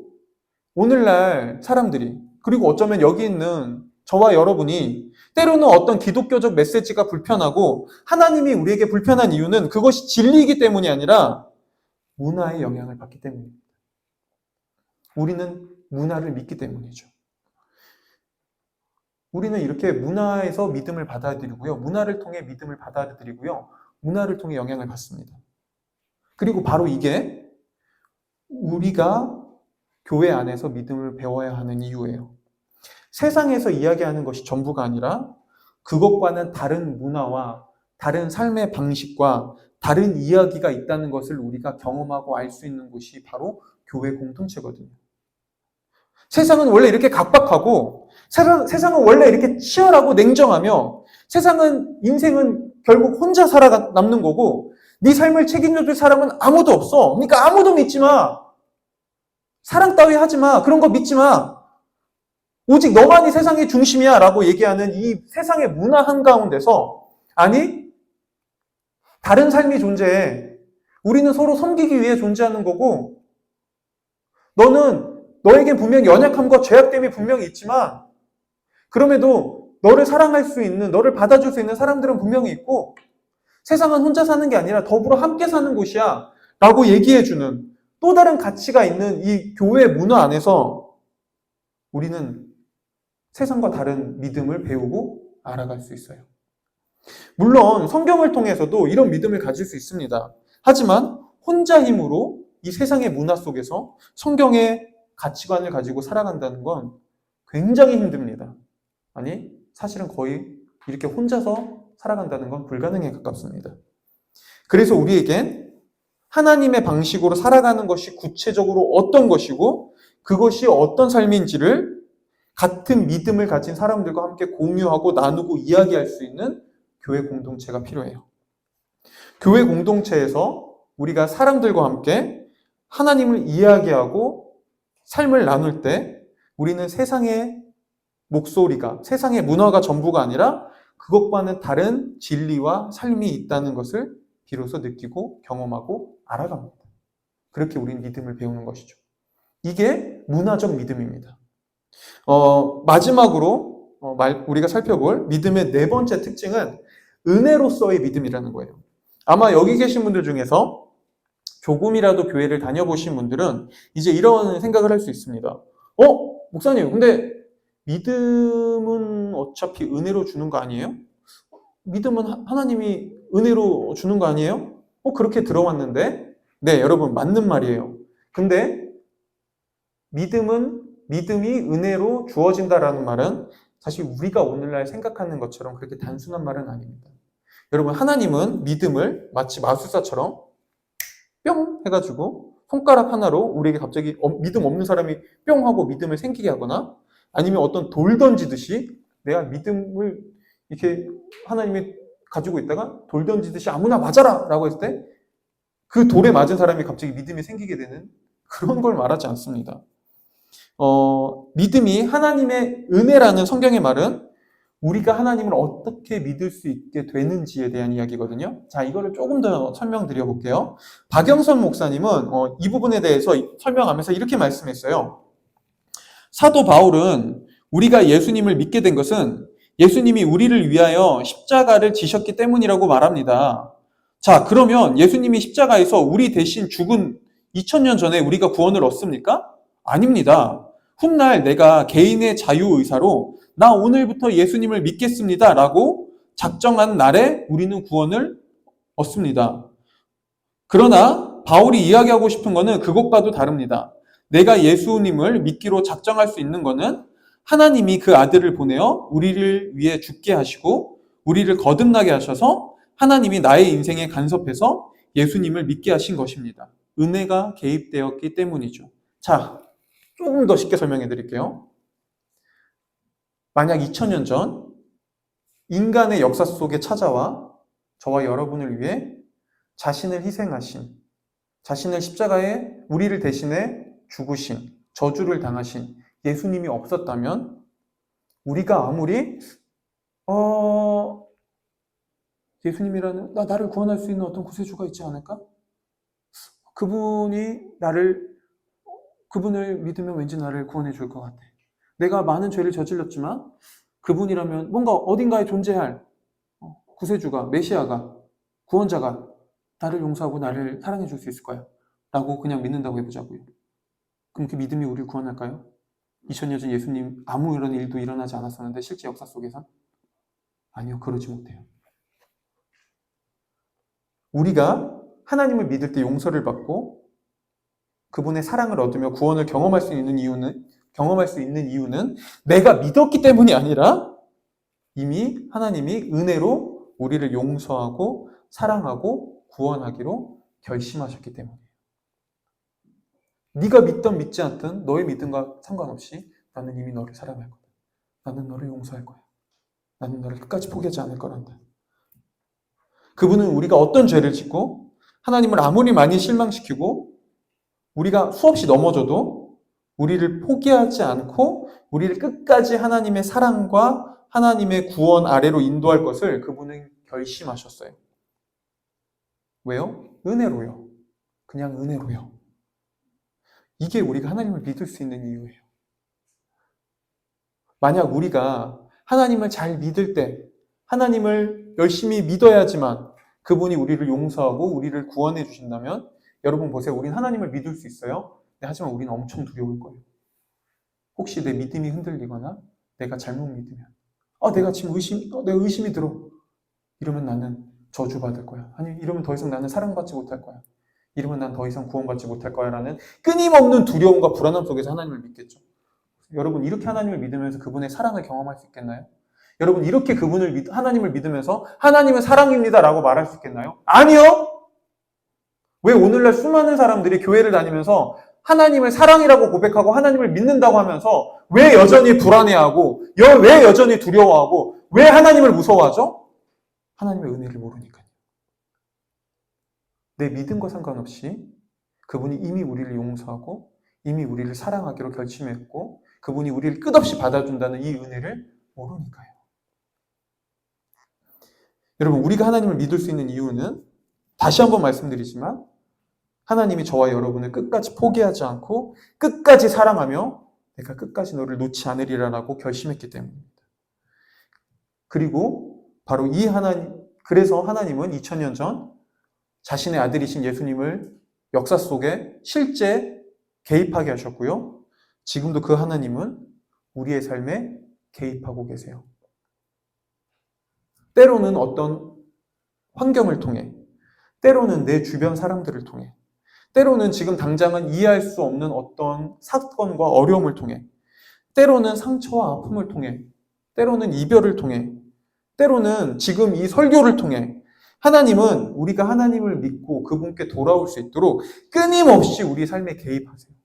Speaker 1: 오늘날 사람들이, 그리고 어쩌면 여기 있는 저와 여러분이 때로는 어떤 기독교적 메시지가 불편하고 하나님이 우리에게 불편한 이유는 그것이 진리이기 때문이 아니라 문화의 영향을 받기 때문입니다. 우리는 문화를 믿기 때문이죠. 우리는 이렇게 문화에서 믿음을 받아들이고요. 문화를 통해 믿음을 받아들이고요. 문화를 통해 영향을 받습니다. 그리고 바로 이게 우리가 교회 안에서 믿음을 배워야 하는 이유예요. 세상에서 이야기하는 것이 전부가 아니라 그것과는 다른 문화와 다른 삶의 방식과 다른 이야기가 있다는 것을 우리가 경험하고 알 수 있는 곳이 바로 교회 공동체거든요. 세상은 원래 이렇게 각박하고 세상은 원래 이렇게 치열하고 냉정하며 인생은 결국 혼자 살아남는 거고 네 삶을 책임져줄 사람은 아무도 없어. 그러니까 아무도 믿지 마. 사랑 따위 하지 마. 그런 거 믿지 마. 오직 너만이 세상의 중심이야 라고 얘기하는 이 세상의 문화 한가운데서 아니 다른 삶이 존재해. 우리는 서로 섬기기 위해 존재하는 거고 너에겐 분명히 연약함과 죄악됨이 분명히 있지만 그럼에도 너를 사랑할 수 있는, 너를 받아줄 수 있는 사람들은 분명히 있고 세상은 혼자 사는 게 아니라 더불어 함께 사는 곳이야 라고 얘기해주는 또 다른 가치가 있는 이 교회 문화 안에서 우리는 세상과 다른 믿음을 배우고 알아갈 수 있어요. 물론 성경을 통해서도 이런 믿음을 가질 수 있습니다. 하지만 혼자 힘으로 이 세상의 문화 속에서 성경의 가치관을 가지고 살아간다는 건 굉장히 힘듭니다. 아니, 사실은 거의 이렇게 혼자서 살아간다는 건 불가능에 가깝습니다. 그래서 우리에겐 하나님의 방식으로 살아가는 것이 구체적으로 어떤 것이고 그것이 어떤 삶인지를 같은 믿음을 가진 사람들과 함께 공유하고 나누고 이야기할 수 있는 교회 공동체가 필요해요. 교회 공동체에서 우리가 사람들과 함께 하나님을 이야기하고 삶을 나눌 때 우리는 세상의 목소리가, 세상의 문화가 전부가 아니라 그것과는 다른 진리와 삶이 있다는 것을 비로소 느끼고 경험하고 알아갑니다. 그렇게 우리는 믿음을 배우는 것이죠. 이게 문화적 믿음입니다. 마지막으로 우리가 살펴볼 믿음의 네 번째 특징은 은혜로서의 믿음이라는 거예요. 아마 여기 계신 분들 중에서 조금이라도 교회를 다녀보신 분들은 이제 이런 생각을 할 수 있습니다. 목사님, 근데 믿음은 어차피 은혜로 주는 거 아니에요? 믿음은 하나님이 은혜로 주는 거 아니에요? 그렇게 들어왔는데, 네, 여러분, 맞는 말이에요. 근데 믿음이 은혜로 주어진다라는 말은 사실 우리가 오늘날 생각하는 것처럼 그렇게 단순한 말은 아닙니다. 여러분, 하나님은 믿음을 마치 마술사처럼 뿅 해가지고 손가락 하나로 우리에게 갑자기 믿음 없는 사람이 뿅 하고 믿음을 생기게 하거나 아니면 어떤 돌 던지듯이 내가 믿음을 이렇게 하나님이 가지고 있다가 돌 던지듯이 아무나 맞아라 라고 했을 때 그 돌에 맞은 사람이 갑자기 믿음이 생기게 되는 그런 걸 말하지 않습니다. 믿음이 하나님의 은혜라는 성경의 말은 우리가 하나님을 어떻게 믿을 수 있게 되는지에 대한 이야기거든요. 자, 이거를 조금 더 설명드려 볼게요. 박영선 목사님은 이 부분에 대해서 설명하면서 이렇게 말씀했어요. 사도 바울은 우리가 예수님을 믿게 된 것은 예수님이 우리를 위하여 십자가를 지셨기 때문이라고 말합니다. 자, 그러면 예수님이 십자가에서 우리 대신 죽은 2000년 전에 우리가 구원을 얻습니까? 아닙니다. 훗날 내가 개인의 자유의사로 나 오늘부터 예수님을 믿겠습니다 라고 작정한 날에 우리는 구원을 얻습니다. 그러나 바울이 이야기하고 싶은 것은 그것과도 다릅니다. 내가 예수님을 믿기로 작정할 수 있는 거는 하나님이 그 아들을 보내어 우리를 위해 죽게 하시고 우리를 거듭나게 하셔서 하나님이 나의 인생에 간섭해서 예수님을 믿게 하신 것입니다. 은혜가 개입되었기 때문이죠. 자, 조금 더 쉽게 설명해 드릴게요. 만약 2000년 전 인간의 역사 속에 찾아와 저와 여러분을 위해 자신을 희생하신, 자신을 십자가에 우리를 대신해 죽으신, 저주를 당하신 예수님이 없었다면 우리가 아무리 예수님이라는 나를 구원할 수 있는 어떤 구세주가 있지 않을까? 그분을 믿으면 왠지 나를 구원해 줄 것 같아. 내가 많은 죄를 저질렀지만 그분이라면 뭔가 어딘가에 존재할 구세주가, 메시아가, 구원자가 나를 용서하고 나를 사랑해 줄 수 있을 거야 라고 그냥 믿는다고 해보자고요. 그럼 그 믿음이 우리를 구원할까요? 2000년 전 예수님 아무런 일도 일어나지 않았었는데 실제 역사 속에선? 아니요, 그러지 못해요. 우리가 하나님을 믿을 때 용서를 받고 그분의 사랑을 얻으며 구원을 경험할 수 있는 이유는 내가 믿었기 때문이 아니라 이미 하나님이 은혜로 우리를 용서하고 사랑하고 구원하기로 결심하셨기 때문이에요. 네가 믿든 믿지 않든 너의 믿음과 상관없이 나는 이미 너를 사랑할 거다. 나는 너를 용서할 거야. 나는 너를 끝까지 포기하지 않을 거란다. 그분은 우리가 어떤 죄를 짓고 하나님을 아무리 많이 실망시키고 우리가 수없이 넘어져도 우리를 포기하지 않고 우리를 끝까지 하나님의 사랑과 하나님의 구원 아래로 인도할 것을 그분은 결심하셨어요. 왜요? 은혜로요. 그냥 은혜로요. 이게 우리가 하나님을 믿을 수 있는 이유예요. 만약 우리가 하나님을 잘 믿을 때 하나님을 열심히 믿어야지만 그분이 우리를 용서하고 우리를 구원해 주신다면 여러분 보세요. 우린 하나님을 믿을 수 있어요. 하지만 우리는 엄청 두려울 거예요. 혹시 내 믿음이 흔들리거나 내가 잘못 믿으면 내가 지금 내가 의심이 들어. 이러면 나는 저주받을 거야. 아니 이러면 더 이상 나는 사랑받지 못할 거야. 이러면 난 더 이상 구원받지 못할 거야 라는 끊임없는 두려움과 불안함 속에서 하나님을 믿겠죠. 여러분 이렇게 하나님을 믿으면서 그분의 사랑을 경험할 수 있겠나요? 여러분 이렇게 하나님을 믿으면서 하나님은 사랑입니다 라고 말할 수 있겠나요? 아니요! 왜 오늘날 수많은 사람들이 교회를 다니면서 하나님을 사랑이라고 고백하고 하나님을 믿는다고 하면서 왜 여전히 불안해하고 왜 여전히 두려워하고 왜 하나님을 무서워하죠? 하나님의 은혜를 모르니까요. 내 믿음과 상관없이 그분이 이미 우리를 용서하고 이미 우리를 사랑하기로 결심했고 그분이 우리를 끝없이 받아준다는 이 은혜를 모르니까요. 여러분 우리가 하나님을 믿을 수 있는 이유는 다시 한번 말씀드리지만 하나님이 저와 여러분을 끝까지 포기하지 않고 끝까지 사랑하며 내가 끝까지 너를 놓지 않으리라고 결심했기 때문입니다. 그리고 바로 그래서 하나님은 2000년 전 자신의 아들이신 예수님을 역사 속에 실제 개입하게 하셨고요. 지금도 그 하나님은 우리의 삶에 개입하고 계세요. 때로는 어떤 환경을 통해, 때로는 내 주변 사람들을 통해, 때로는 지금 당장은 이해할 수 없는 어떤 사건과 어려움을 통해, 때로는 상처와 아픔을 통해, 때로는 이별을 통해, 때로는 지금 이 설교를 통해 하나님은 우리가 하나님을 믿고 그분께 돌아올 수 있도록 끊임없이 우리 삶에 개입하세요.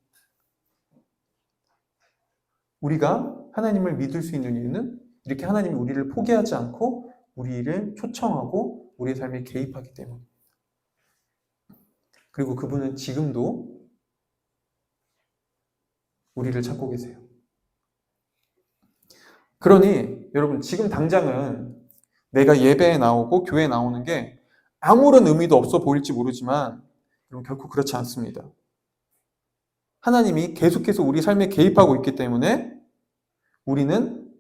Speaker 1: 우리가 하나님을 믿을 수 있는 이유는 이렇게 하나님이 우리를 포기하지 않고 우리를 초청하고 우리의 삶에 개입하기 때문입니다. 그리고 그분은 지금도 우리를 찾고 계세요. 그러니 여러분 지금 당장은 내가 예배에 나오고 교회에 나오는 게 아무런 의미도 없어 보일지 모르지만 여러분 결코 그렇지 않습니다. 하나님이 계속해서 우리 삶에 개입하고 있기 때문에 우리는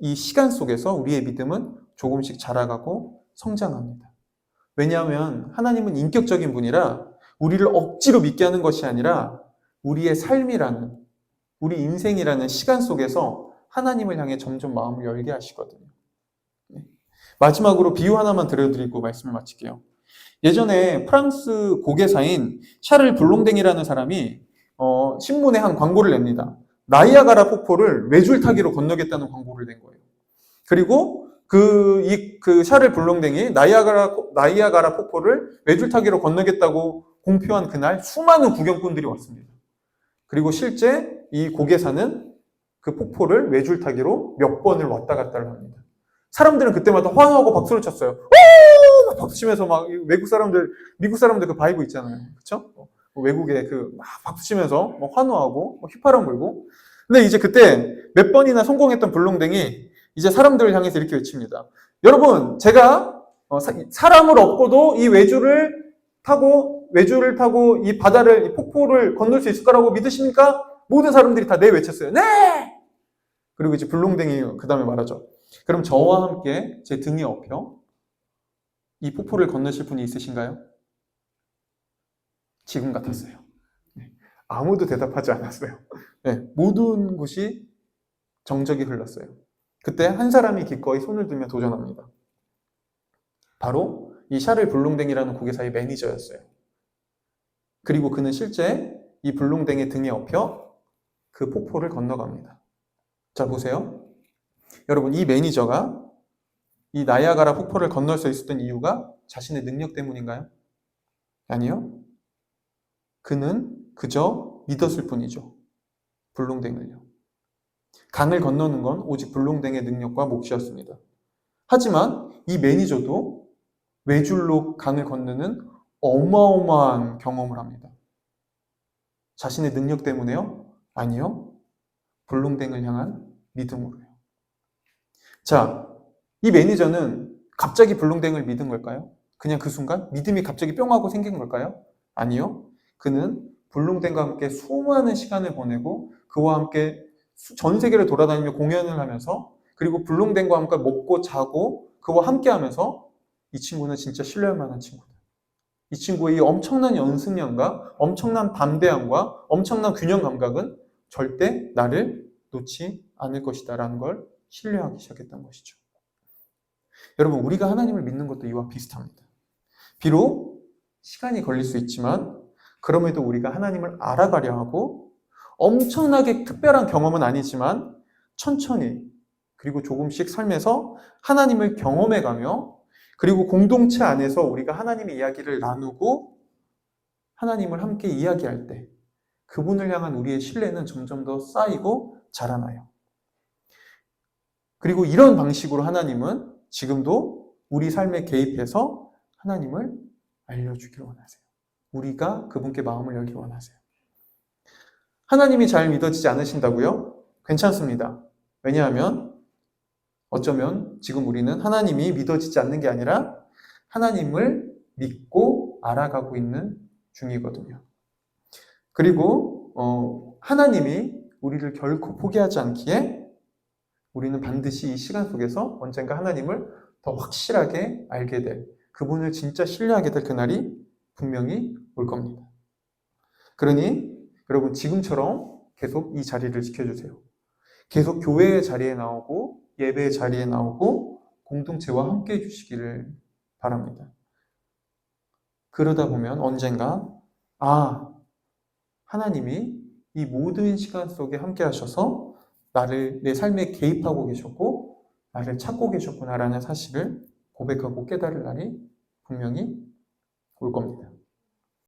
Speaker 1: 이 시간 속에서 우리의 믿음은 조금씩 자라가고 성장합니다. 왜냐하면 하나님은 인격적인 분이라 우리를 억지로 믿게 하는 것이 아니라 우리의 삶이라는, 우리 인생이라는 시간 속에서 하나님을 향해 점점 마음을 열게 하시거든요. 마지막으로 비유 하나만 들려드리고 말씀을 마칠게요. 예전에 프랑스 고개사인 샤를 블롱댕이라는 사람이 신문에 한 광고를 냅니다. 나이아가라 폭포를 외줄타기로 건너겠다는 광고를 낸 거예요. 그리고 그 샤를 블롱댕이 나이아가라 폭포를 외줄타기로 건너겠다고 공표한 그날 수많은 구경꾼들이 왔습니다. 그리고 실제 이 고개사는 그 폭포를 외줄타기로 몇 번을 왔다 갔다를 합니다. 사람들은 그때마다 환호하고 박수를 쳤어요. 막 박수 치면서 막 미국 사람들 그 바이브 있잖아요. 그쵸? 외국에 막 박수 치면서 막 환호하고 막 휘파람 불고. 근데 이제 그때 몇 번이나 성공했던 블롱댕이 이제 사람들을 향해서 이렇게 외칩니다. 여러분, 제가 사람을 업고도 이 외줄을 타고 이 바다를, 이 폭포를 건널 수 있을 거라고 믿으십니까? 모든 사람들이 다 네 외쳤어요. 네! 그리고 이제 블롱댕이 그 다음에 말하죠. 그럼 저와 함께 제 등에 업혀 이 폭포를 건너실 분이 있으신가요? 지금 같았어요. 아무도 대답하지 않았어요. 모든 곳이 정적이 흘렀어요. 그때 한 사람이 기꺼이 손을 들며 도전합니다. 바로 이 샤를 블롱댕이라는 고개사의 매니저였어요. 그리고 그는 실제 이 블롱댕의 등에 업혀 그 폭포를 건너갑니다. 자, 보세요. 여러분, 이 매니저가 이 나이아가라 폭포를 건널 수 있었던 이유가 자신의 능력 때문인가요? 아니요. 그는 그저 믿었을 뿐이죠. 블롱댕을요. 강을 건너는 건 오직 블롱댕의 능력과 몫이었습니다. 하지만 이 매니저도 외줄로 강을 건너는 어마어마한 경험을 합니다. 자신의 능력 때문에요? 아니요. 블롱댕을 향한 믿음으로요. 자, 이 매니저는 갑자기 블롱댕을 믿은 걸까요? 그냥 그 순간 믿음이 갑자기 뿅 하고 생긴 걸까요? 아니요. 그는 블롱댕과 함께 수많은 시간을 보내고 그와 함께 전 세계를 돌아다니며 공연을 하면서 그리고 블롱댕과 함께 먹고 자고 그와 함께 하면서 이 친구는 진짜 신뢰할 만한 친구다. 이 친구의 이 엄청난 연습량과 엄청난 담대함과 엄청난 균형 감각은 절대 나를 놓지 않을 것이다 라는 걸 신뢰하기 시작했던 것이죠. 여러분, 우리가 하나님을 믿는 것도 이와 비슷합니다. 비록 시간이 걸릴 수 있지만 그럼에도 우리가 하나님을 알아가려 하고 엄청나게 특별한 경험은 아니지만 천천히 그리고 조금씩 삶에서 하나님을 경험해가며 그리고 공동체 안에서 우리가 하나님의 이야기를 나누고 하나님을 함께 이야기할 때 그분을 향한 우리의 신뢰는 점점 더 쌓이고 자라나요. 그리고 이런 방식으로 하나님은 지금도 우리 삶에 개입해서 하나님을 알려주기를 원하세요. 우리가 그분께 마음을 열기 원하세요. 하나님이 잘 믿어지지 않으신다고요? 괜찮습니다. 왜냐하면 어쩌면 지금 우리는 하나님이 믿어지지 않는 게 아니라 하나님을 믿고 알아가고 있는 중이거든요. 그리고 하나님이 우리를 결코 포기하지 않기에 우리는 반드시 이 시간 속에서 언젠가 하나님을 더 확실하게 알게 될, 그분을 진짜 신뢰하게 될 그날이 분명히 올 겁니다. 그러니 여러분 지금처럼 계속 이 자리를 지켜주세요. 계속 교회의 자리에 나오고 예배의 자리에 나오고 공동체와 함께 해주시기를 바랍니다. 그러다 보면 언젠가 하나님이 이 모든 시간 속에 함께 하셔서 나를 내 삶에 개입하고 계셨고 나를 찾고 계셨구나라는 사실을 고백하고 깨달을 날이 분명히 올 겁니다.